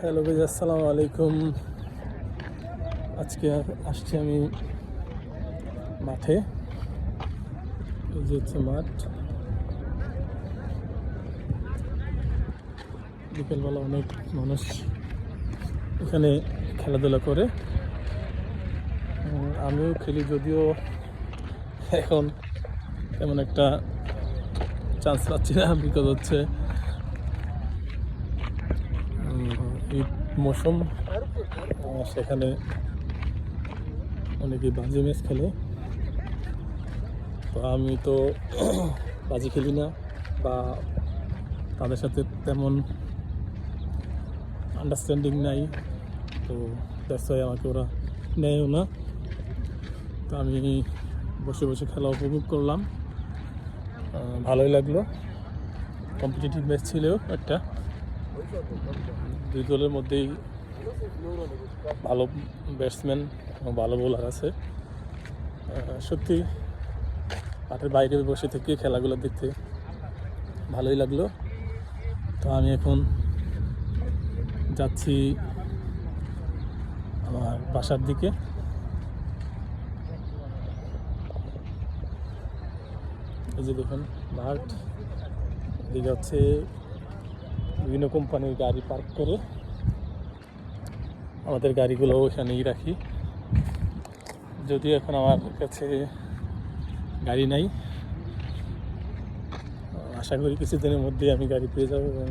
Hello ভাই, আসসালামু আলাইকুম। আজকে আসছি আমি মাঠে। এই যে হচ্ছে মাঠ। বিকেলবেলা অনেক মানুষ এখানে খেলাধুলা করে। আমিও খেলি, যদিও এখন তেমন একটা চান্স পাচ্ছি না, বিকজ হচ্ছে ঈদ মৌসুম। সেখানে অনেকেই বাজি ম্যাচ খেলে, তো আমি তো বাজি খেলি না বা তাদের সাথে তেমন আন্ডারস্ট্যান্ডিং নাই, তো দ্যাটস ওয়াই আমাকে ওরা নেয়ও না। তো আমি বসে বসে খেলা উপভোগ করলাম, ভালোই লাগলো। কম্পিটিটিভ ম্যাচ ছিল একটা, দুই দলের মধ্যেই ভালো ব্যাটসম্যান এবং ভালো বোলার আছে। সত্যি মাঠের বাইরে বসে থেকে খেলাগুলো দেখতে ভালোই লাগলো। তো আমি এখন যাচ্ছি আমার বাসার দিকে। এই যে দেখুন মাঠ, এদিকে হচ্ছে বিভিন্ন কোম্পানির গাড়ি পার্ক করে, আমাদের গাড়িগুলো ওখানেই রাখি। যদিও এখন আমার কাছে গাড়ি নাই, আশা করি কিছুদিনের মধ্যেই আমি গাড়ি পেয়ে যাবো এবং